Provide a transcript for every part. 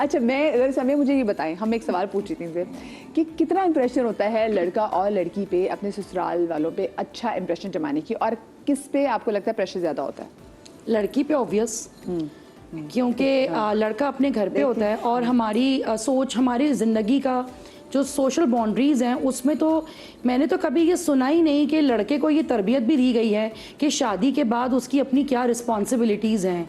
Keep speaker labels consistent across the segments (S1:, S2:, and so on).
S1: अच्छा, मैं अगर समय मुझे ये बताएं, हम एक सवाल पूछ रही थी इनसे कि कितना इंप्रेशन होता है लड़का और लड़की पे, अपने ससुराल वालों पे अच्छा इंप्रेशन जमाने की, और किस पे आपको लगता है प्रेशर ज्यादा होता है?
S2: लड़की पे ऑब्वियस, क्योंकि लड़का अपने घर पे होता है और हमारी सोच, हमारी ज़िंदगी का जो सोशल बाउंड्रीज़ हैं उसमें तो मैंने तो कभी ये सुना ही नहीं कि लड़के को ये तरबियत भी दी गई है कि शादी के बाद उसकी अपनी क्या रिस्पॉन्सिबिलिटीज़ हैं।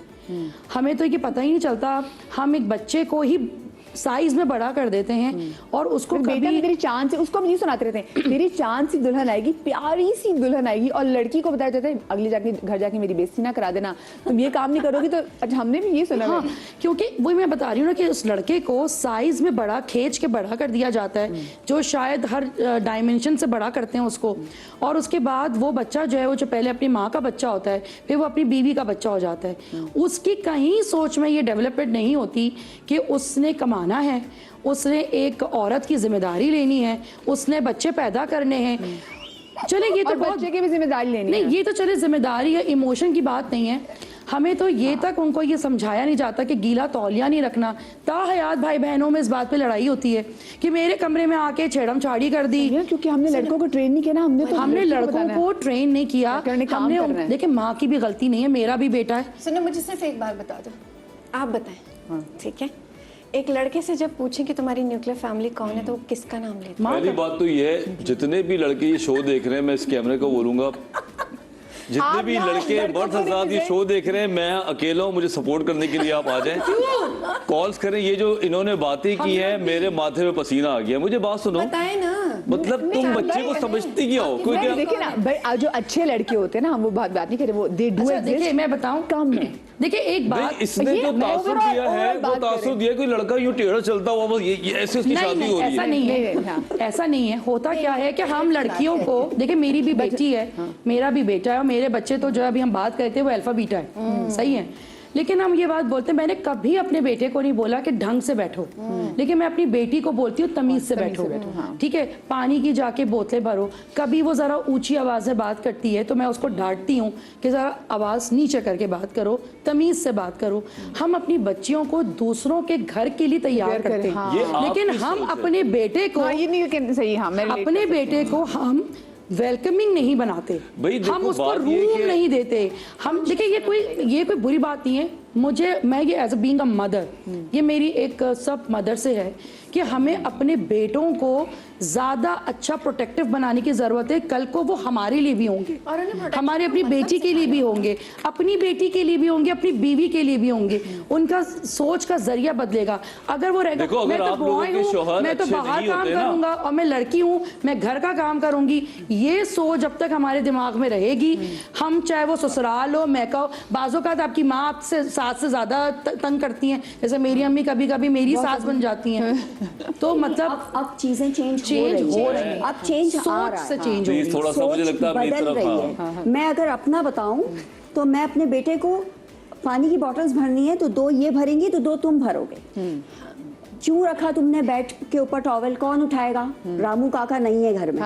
S2: हमें तो ये पता ही नहीं चलता, हम एक बच्चे को ही साइज में बड़ा कर देते हैं और उसको
S1: कभी तेरी चांद से, उसको हम नहीं सुनाते रहते हैं, तेरी चांद सी दुल्हन आएगी, प्यारी सी दुल्हन आएगी, और लड़की को बताया जाता है अगले जाके घर जाके मेरी बेइज्जती ना करा देना, तुम ये काम नहीं करोगी तो। अच्छा, हमने भी ये सुना।
S2: हाँ, क्योंकि वही मैं बता रही हूँ ना कि उस लड़के को साइज में बड़ा खींच के बड़ा कर दिया जाता है, जो शायद हर डायमेंशन से बड़ा करते हैं उसको, और उसके बाद वो बच्चा जो है वो जो पहले अपनी माँ का बच्चा होता है फिर वो अपनी बीवी का बच्चा हो जाता है। उसकी कहीं सोच में ये डेवलपमेंट नहीं होती कि उसने कमाना है, उसने एक औरत की जिम्मेदारी लेनी है, उसने बच्चे पैदा करने हैं। चले ये तो बहुत
S1: बच्चे की भी जिम्मेदारी लेनी
S2: नहीं,
S1: है।
S2: ये तो चले जिम्मेदारी है, इमोशन की बात नहीं है। हमें तो ये तक उनको ये समझाया नहीं जाता कि गीला तौलिया नहीं रखना। ताहयात भाई बहनों में इस बात पे लड़ाई होती है कि मेरे कमरे में आके छेड़म छाड़ी कर दी,
S1: क्योंकि हमने लड़कों को ट्रेन नहीं किया ना, हमने
S2: लड़कों को ट्रेन नहीं किया। हमने देखिए, माँ की भी गलती नहीं है, मेरा भी बेटा है।
S3: सुनो, मुझे सिर्फ एक बात बता दो, आप बताएं, ठीक है? एक लड़के से जब पूछें कि तुम्हारी न्यूक्लियर फैमिली कौन है तो वो किसका नाम लेते हैं?
S4: पहली बात तो ये है, जितने भी लड़के ये शो देख रहे हैं, मैं इस कैमरे को बोलूंगा, जितने भी लड़के बर्थ आजाद ये शो देख रहे हैं, मैं अकेला हूँ, मुझे सपोर्ट करने के लिए आप आ जाएं, कॉल्स करें। ये जो इन्होंने बातें की हैं, मेरे माथे में पसीना आ गया। मुझे बात सुनो,
S3: बताए ना,
S4: मतलब तुम बच्चे को समझती क्या हो? कोई क्या?
S1: देखिए ना भाई, जो अच्छे लड़के होते हैं ना, हम वो बात नहीं करें, वो दे डू एग्जिस्ट।
S2: देखिए मैं बताऊं,
S1: कम है।
S2: देखिए एक बात,
S4: इसने जो तासुर दिया है वो तासुर दिया कोई लड़का यूं टेढ़ा चलता हुआ बस ये ऐसे उसकी शादी हो रही है।
S2: ऐसा नहीं है, ऐसा नहीं है। होता क्या है कि हम लड़कियों को, देखिए मेरी भी बेटी है, मेरा भी बेटा है, और मेरे बच्चे तो जो अभी हम बात करते हैं वो अल्फा बीटा है, सही है। लेकिन हम ये बात बोलते हैं, मैंने कभी अपने बेटे को नहीं बोला कि ढंग से बैठो, लेकिन मैं अपनी बेटी को बोलती हूँ तमीज से बैठो, ठीक है? पानी की जाके बोतलें भरो। कभी वो जरा ऊंची आवाज में बात करती है तो मैं उसको डांटती हूँ कि जरा आवाज नीचे करके बात करो, तमीज से बात करो। हम अपनी बच्चियों को दूसरों के घर के लिए तैयार करते हैं, लेकिन हम अपने बेटे को, अपने बेटे को हम वेलकमिंग नहीं बनाते, हम उसको रूम नहीं देते। हम देखिए, ये कोई बुरी बात नहीं है। मैं ये as a being a mother, ये मेरी एक सब मदर से है कि हमें अपने बेटों को ज्यादा अच्छा प्रोटेक्टिव बनाने की जरूरत है। कल को वो हमारे लिए भी होंगे, हमारे अपनी बेटी के लिए भी होंगे, अपनी बेटी के लिए भी होंगे, अपनी बीवी के लिए भी होंगे। उनका सोच का जरिया बदलेगा। अगर वो रहेगा, मैं तो बॉय हूँ, मैं तो बाहर काम करूंगा, और मैं लड़की हूँ, मैं घर का काम करूंगी, ये सोच जब तक हमारे दिमाग में रहेगी, हम चाहे वो ससुराल हो, मैं कहो, बाजों का आपकी माँ आपसे सास से ज्यादा तंग करती हैं, जैसे मेरी अम्मी कभी कभी मेरी सास बन जाती हैं। तो मतलब
S5: अब चीजें चेंज हो रही हैं, अब चेंज आ रहा है,
S4: चेंज हो, थोड़ा सा मुझे लगता है
S5: बदल रही है। मैं अगर अपना बताऊं तो मैं अपने बेटे को पानी की बॉटल्स भरनी है तो 2 ये भरेंगी तो 2 तुम भरोगे। क्यों रखा तुमने बेड के ऊपर टॉवेल, कौन उठाएगा? रामू काका नहीं है घर में।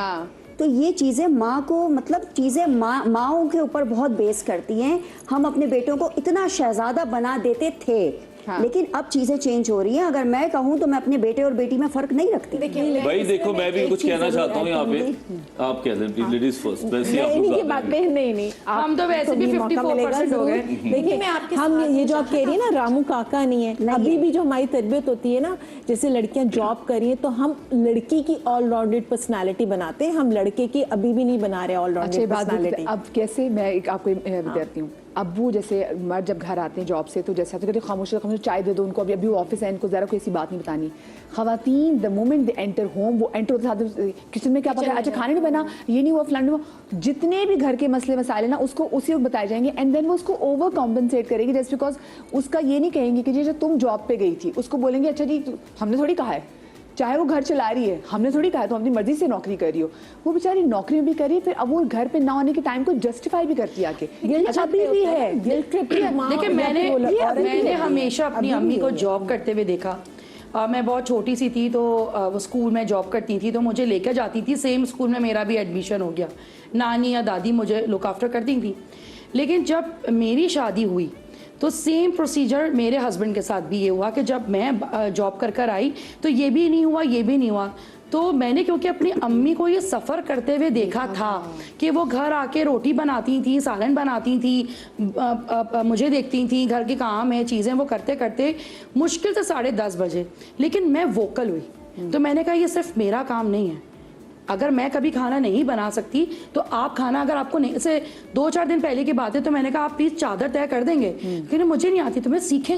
S5: तो ये चीज़ें माँ को, मतलब चीज़ें माँओं के ऊपर बहुत बेस करती हैं। हम अपने बेटों को इतना शहजादा बना देते थे, लेकिन अब चीजें चेंज हो रही हैं। अगर मैं कहूँ तो मैं अपने बेटे और बेटी में फर्क नहीं रखती।
S4: भाई देखो, मैं भी कुछ कहना चाहता हूँ यहाँ पे, आप कह दें प्लीज, लेडीज फर्स्ट।
S3: नहीं,
S2: हम तो वैसे भी 54% हो गए।
S3: देखिए, हम ये जो आप कह रही है ना, रामू काका नहीं है, अभी भी जो हमारी तरबियत होती है ना, जैसे लड़कियां जॉब कर रही है तो हम लड़की की ऑलराउंडेड पर्सनालिटी बनाते हैं, हम लड़के की अभी भी नहीं बना रहे ऑलराउंडेड पर्सनालिटी।
S1: अब कैसे, मैं आपको विद्यार्थी हूँ, अब वो जैसे मर्द जब घर आते हैं जॉब से तो जैसे तो खामोश चाय दे दो उनको, अभी वो ऑफिस है, इनको जरा कोई ऐसी बात नहीं बतानी। खवातीन the moment they enter home, वो एंटर होते साथ किचन में क्या पका, अच्छा खाने नहीं बना, ये नहीं हुआ, फलाना हुआ, जितने भी घर के मसले मसाले ना उसको उसी वक्त बताए जाएंगे, एंड देन वो उसको ओवर कॉम्पनसेट करेगी जस्ट बिकॉज उसका ये नहीं कहेंगे कि जी तुम जॉब पे गई थी, उसको बोलेंगे अच्छा जी हमने थोड़ी कहा है, चाहे वो घर चला रही है, हमने थोड़ी कहा तो अपनी मर्जी से नौकरी कर रही हो, वो बेचारी नौकरी भी करी, फिर अब वो घर पे ना होने के टाइम को जस्टिफाई भी करती आके।
S2: अभी भी है गिल्ट ट्रिप। देखिए मैंने हमेशा अपनी अम्मी को जॉब करते हुए देखा। मैं बहुत छोटी सी थी तो वो स्कूल में जॉब करती थी तो मुझे लेकर जाती थी, सेम स्कूल में मेरा भी एडमिशन हो गया, नानी या दादी मुझे लुक आफ्टर करती थी। लेकिन जब मेरी शादी हुई तो सेम प्रोसीजर मेरे हस्बैंड के साथ भी ये हुआ कि जब मैं जॉब कर कर आई तो ये भी नहीं हुआ, ये भी नहीं हुआ। तो मैंने क्योंकि अपनी अम्मी को ये सफ़र करते हुए देखा था कि वो घर आके रोटी बनाती थी, सालन बनाती थी, मुझे देखती थी, घर के काम है, चीज़ें वो करते करते मुश्किल से 10:30 बजे, लेकिन मैं वोकल हुई। तो मैंने कहा ये सिर्फ मेरा काम नहीं है, अगर मैं कभी खाना नहीं बना सकती तो आप खाना, अगर आपको नहीं, से 2-4 दिन पहले की बात है, तो मैंने कहा आप प्लीज़ चादर तय कर देंगे, क्योंकि मुझे नहीं आती, तुम्हें सीखें।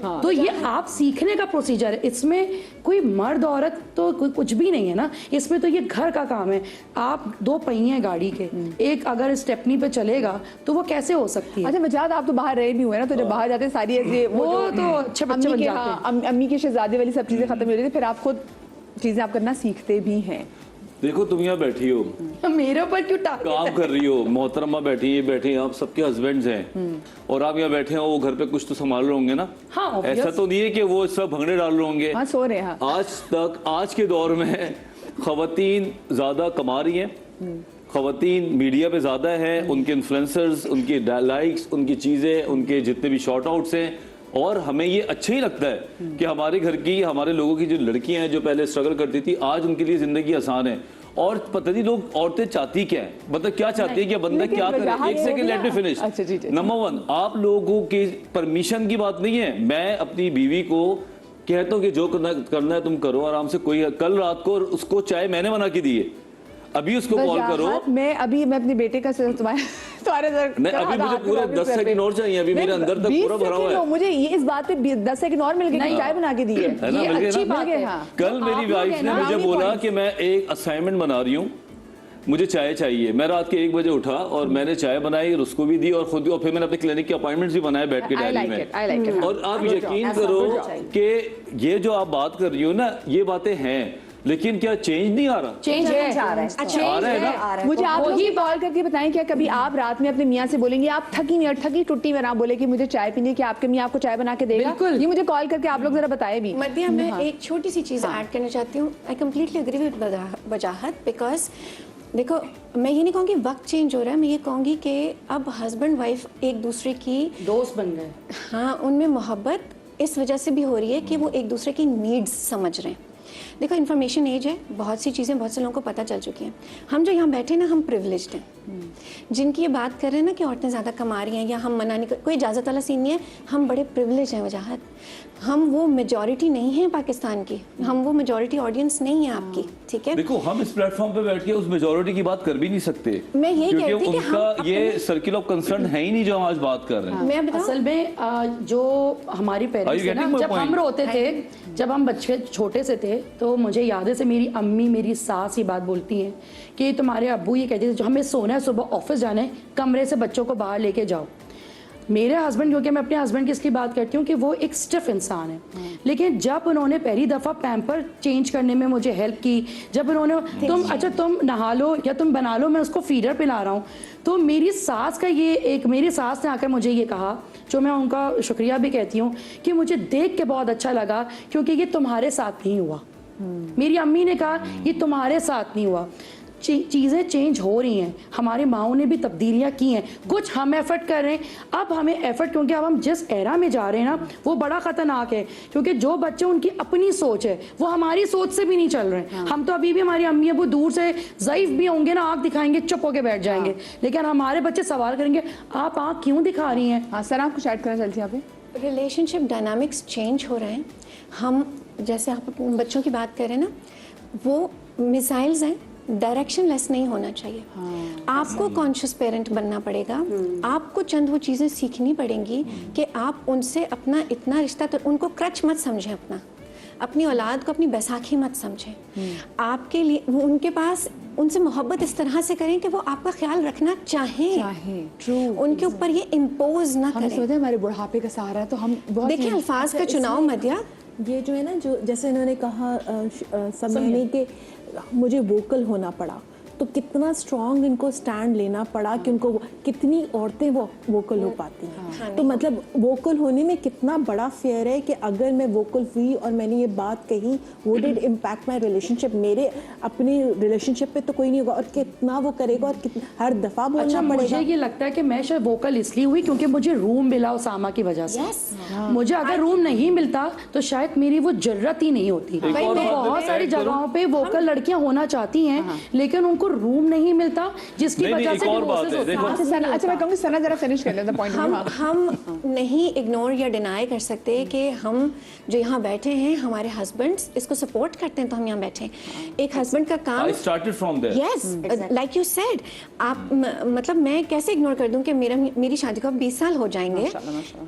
S2: तो ये आप सीखने का प्रोसीजर है, इसमें कोई मर्द औरत तो कुछ भी नहीं है ना, इसमें तो ये घर का काम है। आप 2 पहिए हैं गाड़ी के, एक अगर स्टेपनी पे चलेगा तो वो कैसे हो सकती है?
S1: अच्छा मजाद, आप तो बाहर रहे भी हुए ना, तो जब बाहर जाते सारी ऐसे
S2: वो तो अच्छे बच्चे बन जाते हैं।
S1: अम्मी के शहजादे वाली सब चीजें खत्म हो रही थी, फिर आप खुद चीजें आप करना सीखते भी हैं।
S4: देखो तुम यहाँ बैठी हो,
S2: मेरे ऊपर क्यों
S4: काम कर रही हो, मोहतरमा बैठी है, बैठे हैं आप, सबके हस्बैंड्स हैं और आप यहाँ बैठे हो, वो घर पे कुछ तो संभाल रहे होंगे ना।
S2: हाँ, obvious।
S4: ऐसा तो नहीं है कि वो सब भंगड़े डाल रहे होंगे।
S1: हाँ, सो रहे हैं।
S4: आज के दौर में खवातीन ज्यादा कमा रही हैं, खवातीन मीडिया पे ज्यादा है, उनके इन्फ्लुएंसर्स, उनकी लाइक्स, उनकी चीजें, उनके जितने भी शॉर्ट आउट्स हैं, और हमें ये अच्छा ही लगता है कि हमारे घर की, हमारे लोगों की जो लड़कियां हैं जो पहले स्ट्रगल करती थी, आज उनके लिए जिंदगी आसान है। और पता नहीं लोग, औरतें चाहती क्या है, मतलब क्या चाहती है कि बंदा क्या करे। एक second, let me finish. Number 1, आप लोगों की परमिशन की बात नहीं है। मैं अपनी बीवी को कहता हूँ कि जो करना है तुम करो आराम से। कोई कल रात को उसको चाय मैंने बना के दी है, अभी उसको कॉल करो।
S1: मैं अपने बेटे का तुम्हारे
S4: नहीं, अभी मुझे पूरा 10 सेकंड और चाहिए, अभी मेरे अंदर तक पूरा भरा हुआ है।
S1: मुझे ये इस बात पे 10 सेकंड और मिल गए, चाय बना के दी है।
S4: ये अच्छी बात है। कल मेरी वाइफ ने मुझे बोला कि मैं एक असाइनमेंट बना रही हूँ, मुझे चाय चाहिए। मैं रात के 1 बजे उठा और मैंने चाय बनाई और उसको भी दी और खुद, और फिर मैंने अपने क्लिनिक के अपॉइंटमेंट्स भी बनाए बैठ के डायरी में। और आप यकीन करो कि ये जो आप बात कर रही हो ना, ये बातें हैं, लेकिन क्या चेंज नहीं आ रहा?
S2: चेंज है,
S4: आ रहा है ना।
S1: मुझे आप लोग कॉल करके बताएं, क्या कभी आप रात में अपने मियाँ से बोलेंगे आप थकी नहीं और थकी टुट्टी में ना बोले कि मुझे चाय पीनी, कि आपके मियाँ आपको चाय बना के देगा? ये मुझे कॉल करके आप लोग जरा बताए भी।
S6: मदिया, मैं एक छोटी सी चीज़ ऐड करना चाहती हूँ। I completely agree with Wajahat, because देखो, मैं ये नहीं कहूँगी वक्त चेंज हो रहा है, मैं ये कहूँगी कि अब हस्बैंड वाइफ एक दूसरे की
S2: दोस्त बन गए।
S6: हाँ, उनमें मोहब्बत इस वजह से भी हो रही है कि वो एक दूसरे की नीड्स समझ रहे हैं। देखो, इन्फॉर्मेशन एज है, बहुत सी चीज़ें बहुत से लोगों को पता चल चुकी हैं। हम जो यहाँ बैठे ना, हम प्रिविलेज्ड हैं। जिनकी ये बात कर रहे हैं ना कि औरतें ज़्यादा कमा रही हैं या हम मना नहीं कर, कोई इजाज़त वाला सीन नहीं है। हम बड़े प्रिविलेज हैं वजाहत, हम वो मेजॉरिटी नहीं है पाकिस्तान की, हम वो मेजॉरिटी ऑडियंस नहीं है आपकी, ठीक है।
S4: देखो, हम इस प्लेटफॉर्म पे बैठ के उस मेजॉरिटी की बात कर भी नहीं सकते।
S6: मैं यही
S4: क्योंकि
S6: कहती कि
S4: उनका ये सर्किल ऑफ कंसर्न है ही नहीं जो हम आज बात कर रहे हैं।
S6: मैं बताऊं,
S2: असल में जो हमारी पेरेंट्स थे ना, जब हम रोते थे, जब हम बच्चे छोटे से थे, तो मुझे याद है से मेरी अम्मी, मेरी सास ये बात बोलती हैं कि तुम्हारे अब्बू ये कहते थे जो हमें सोना है, सुबह ऑफिस जाना है, कमरे से बच्चों को बाहर लेके जाओ। मेरे हस्बैंड, क्योंकि मैं अपने हस्बैंड की इसकी बात करती हूँ कि वो एक स्टिफ इंसान है, लेकिन जब उन्होंने पहली दफ़ा पैम्पर चेंज करने में मुझे हेल्प की, जब उन्होंने तुम नहा लो या तुम बना लो, मैं उसको फीडर पिला रहा हूँ, तो मेरी सास का ये एक, मेरी सास ने आकर मुझे ये कहा, जो मैं उनका शुक्रिया भी कहती हूँ, कि मुझे देख के बहुत अच्छा लगा क्योंकि ये तुम्हारे साथ नहीं हुआ। मेरी अम्मी ने कहा ये तुम्हारे साथ नहीं हुआ। चीज़ें चेंज हो रही हैं, हमारे माओं ने भी तब्दीलियां की हैं, कुछ हम एफर्ट कर रहे हैं। अब हमें एफर्ट, क्योंकि अब हम जिस एरा में जा रहे हैं ना, वो बड़ा ख़तरनाक है, क्योंकि जो बच्चे, उनकी अपनी सोच है, वो हमारी सोच से भी नहीं चल रहे हैं। हम तो अभी भी, हमारी अम्मी अबू दूर से ज़ईफ भी होंगे ना, आँख दिखाएंगे, चुप होके बैठ जाएंगे, लेकिन हमारे बच्चे सवाल करेंगे आप आँख क्यों दिखा रही हैं?
S1: हाँ सर, आप कुछ ऐड करना चाहती हैं? यहाँ पे
S6: रिलेशनशिप डायनामिक्स चेंज हो रहे हैं। हम जैसे आप बच्चों की बात कर रहे हैं ना, वो मिसाइल्स हैं, डायरेक्शन लेस नहीं होना चाहिए। आपको कॉन्शियस पेरेंट बनना पड़ेगा, आपको चंद वो चीज़ें सीखनी पड़ेंगी कि आप उनसे अपना इतना रिश्ता, तो उनको क्रच मत समझें, अपनी औलाद को अपनी बैसाखी मत समझें। आपके लिए वो, उनके पास, उनसे मोहब्बत इस तरह से करें कि वो आपका ख्याल रखना चाहें।
S1: ट्रू,
S6: उनके ऊपर ये इम्पोज ना करें।
S1: सोचते हमारे बुढ़ापे का सहारा है, तो हम
S6: देखिए अल्फाज का चुनाव मदिया,
S3: ये जो है ना, जो जैसे इन्होंने कहा समय कि मुझे वोकल होना पड़ा, तो कितना स्ट्रॉन्ग इनको स्टैंड लेना पड़ा कि उनको कितनी औरतें वो वोकल हो पाती हैं। तो मतलब वोकल होने में कितना बड़ा फेयर है कि अगर मैं वोकल हुई और मैंने ये बात कही, वो डिड इम्पैक्ट माई रिलेशनशिप, मेरे अपने रिलेशनशिप पे तो कोई नहीं होगा और कितना वो करेगा और हर दफा बोलना
S2: अच्छा, मुझे
S3: पड़ेगा।
S2: ये लगता है कि मैं शायद वोकल इसलिए हुई क्योंकि मुझे रूम मिला उसामा की वजह से। मुझे अगर रूम नहीं मिलता तो शायद मेरी वो जरूरत ही नहीं होती।
S4: और
S2: तो
S4: बात
S2: बहुत
S4: मैं
S2: सारी
S4: ऐड करूं?
S2: जगहों पे वोकल लड़कियां होना चाहती हैं लेकिन उनको रूम नहीं मिलता, जिसकी
S4: नहीं,
S2: वजह
S4: एक
S2: से
S4: और बात
S2: divorces
S4: है,
S2: होते हैं।
S4: देखो।
S1: अच्छा मैं कहूँगी सना जरा फिनिश कर लेते पॉइंट।
S6: हम नहीं इग्नोर या डिनाई कर सकते कि हम जो यहाँ बैठे हैं हमारे हस्बैंड्स इसको सपोर्ट करते हैं तो हम यहाँ बैठे हैं। एक हस्बैंड का काम
S4: I started from there.
S6: Yes like you said आप मतलब मैं कैसे इग्नोर कर दूं कि मेरी शादी को अब 20 साल हो जाएंगे।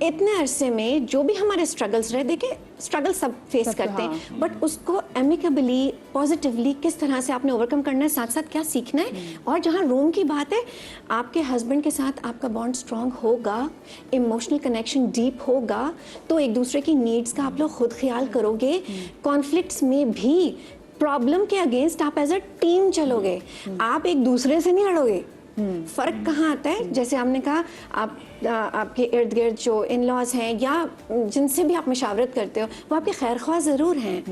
S6: इतने अरसे में जो भी हमारे स्ट्रगल्स रहे, देखिए स्ट्रगल सब फेस करते हैं बट उसको एमिकेबली पॉजिटिवली किस तरह से आपने ओवरकम करना है, साथ साथ क्या सीखना है। और जहाँ रूम की बात है, आपके हस्बैंड के साथ आपका बॉन्ड स्ट्रांग होगा, इमोशनल कनेक्शन डीप होगा तो एक दूसरे की नीड्स का आप लोग खुद ख्याल करोगे। कॉन्फ्लिक्ट्स में भी प्रॉब्लम के अगेंस्ट आप एज अ टीम चलोगे, आप एक दूसरे से नहीं लड़ोगे। फर्क कहाँ आता है, जैसे आपने कहा आपके इर्द गिर्द जो इन लॉज हैं या जिनसे भी आप मशावरत करते हो वो आपके खैर ख्वाह ज़रूर हैं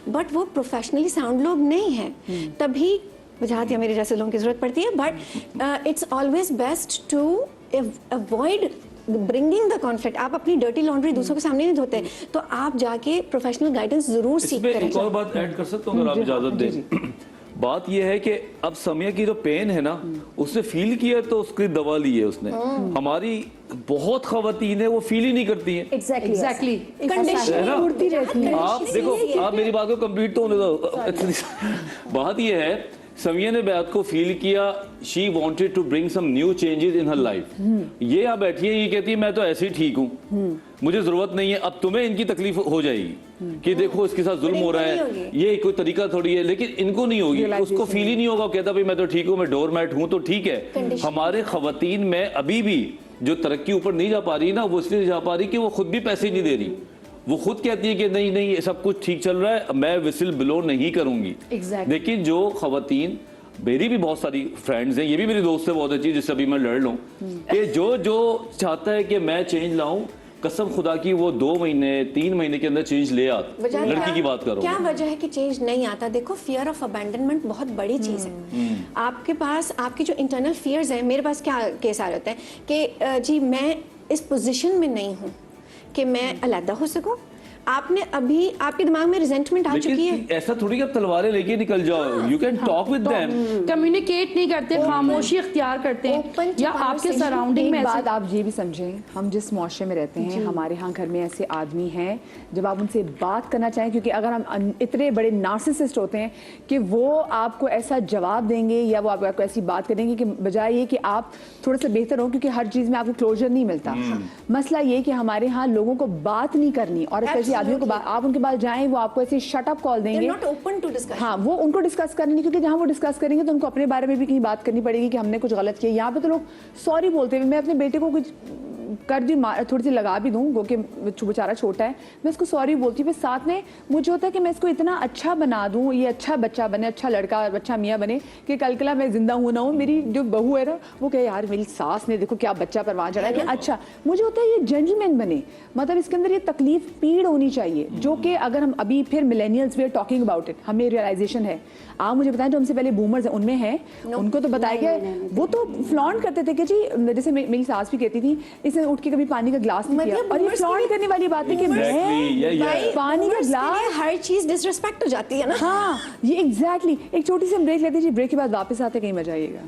S6: बट वो प्रोफेशनली साउंड लोग नहीं हैं। तभी वजाहत या मेरे जैसे लोगों की ज़रूरत पड़ती है but it's always best to avoid bringing the conflict. आप अपनी डर्टी लॉन्ड्री दूसरों के सामने नहीं धोते तो आप जाके प्रोफेशनल गाइडेंस जरूर सीख
S4: इसमें
S6: करें।
S4: एक और बात ऐड कर सकता हूँ अगर आप इजाजत दें। बात यह है कि अब समय की जो पेन है ना उसने फील किया तो उसकी दवा ली है उसने। हमारी बहुत खवातीन है वो फील ही नहीं करती हैं।
S2: एग्जैक्टली
S4: है ना?
S1: उड़ती रहती है।
S4: आप देखो, आप मेरी बात को कंप्लीट तो होने दो। बात यह है, समिया ने बात को फील किया, she wanted to bring some new changes in her life. ये यहाँ बैठी है, ये कहती है मैं तो ऐसे ही ठीक हूँ, मुझे जरूरत नहीं है। अब तुम्हें इनकी तकलीफ हो जाएगी कि देखो इसके साथ जुल्म हो रहा है, ये कोई तरीका थोड़ी है, लेकिन इनको नहीं होगी, उसको फील ही नहीं होगा। कहता भाई मैं तो ठीक हूँ, मैं डोरमैट हूँ तो ठीक है। हमारे खवातीन में अभी भी जो तरक्की ऊपर नहीं जा पा रही ना, वो इसलिए जा पा रही कि वो खुद भी पैसे नहीं दे रही। वो खुद कहती है कि नहीं नहीं ये सब कुछ ठीक चल रहा है, मैं विसिल ब्लो नहीं करूंगी। लेकिन जो खवातीन, मेरी भी बहुत सारी फ्रेंड्स हैं, ये भी मेरी दोस्त है बहुत अच्छी जिससे अभी मैं लड़ लूं, कि जो चाहता है कि मैं चेंज लाऊं, कसम खुदा की वो 2 महीने 3 महीने के अंदर चेंज ले आता। लड़की की बात करो,
S6: क्या वजह है कि चेंज नहीं आता? देखो फियर ऑफ अबैंडनमेंट बहुत बड़ी चीज है। आपके पास आपके जो इंटरनल फियर्स हैं, मेरे पास क्या केस आ रहे होते हैं कि जी मैं इस पोजीशन में नहीं हूँ कि मैं अलग हो सकूं। आपने अभी आपके दिमाग में रिजेंटमेंट आ चुकी है।
S4: ऐसा थोड़ी कि आप तलवारें लेके निकल जाओ, you can talk with them.
S2: Communicate नहीं करते, खामोशी इख्तियार करते हैं, या आपके सराउंडिंग में
S1: एक
S2: ऐसे
S1: बात आप ये भी समझें, हम जिस मुआशरे में रहते हैं, हमारे यहाँ घर में ऐसे आदमी हैं जब आप उनसे बात करना चाहें, क्योंकि अगर हम इतने बड़े नार्सिसिस्ट होते हैं कि वो आपको ऐसा जवाब देंगे या वो आपको ऐसी बात करेंगे कि बजाय ये कि आप थोड़ा सा बेहतर हो, क्योंकि हर चीज़ में आपको क्लोजर नहीं मिलता। मसला ये कि हमारे यहाँ लोगों को बात नहीं करनी, और ऐसे आदमियों को आप उनके पास जाएं वो आपको ऐसे शट अप कॉल देंगे।
S6: Not open to discussion.
S1: हाँ, वो उनको डिस्कस करनी नहीं, क्योंकि जहाँ वो डिस्कस करेंगे तो उनको अपने बारे में भी कहीं बात करनी पड़ेगी कि हमने कुछ गलत किया। यहाँ पे तो लोग सॉरी बोलते हुए, मैं अपने बेटे को कुछ कर दी, थोड़ी सी लगा भी दूँ, वो कि बेचारा छोटा है, मैं इसको सॉरी बोलती हूँ। फिर साथ में मुझे होता है कि मैं इसको इतना अच्छा बना दूँ, ये अच्छा बच्चा बने, अच्छा लड़का और अच्छा मियाँ बने, कि कल कला मैं जिंदा हूँ ना हूँ, मेरी जो बहू है ना वो कहे यार मेरी सास ने देखो क्या बच्चा परवान चढ़ा है। अच्छा, मुझे होता है ये जेंटलमैन बने, मतलब इसके अंदर ये तकलीफ पीड़ होनी चाहिए, जो कि अगर हम अभी फिर millennials we are talking about it, हमें रियलाइजेशन है। आप मुझे बताएं जो हमसे पहले बूमर्स हैं उनमें है, उनको तो बताया गया, वो तो फ्लॉन्ट करते थे कि जी, जैसे मेरी सास भी कहती थी इसने उठ के कभी पानी का ग्लास नहीं किया, और ये फ्लॉन्ट करने वाली बात है कि मैं पानी का ग्लास,
S6: हर चीज डिसरिस्पेक्ट हो जाती है ना।
S1: हाँ ये एग्जैक्टली। एक छोटी सी हम ब्रेक लेते हैं, ब्रेक के बाद वापस आते कहीं मजा आइएगा।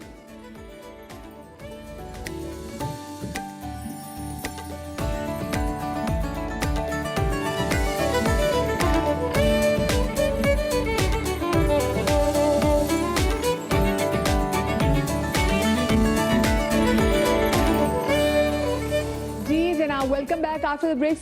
S1: Welcome back after the break.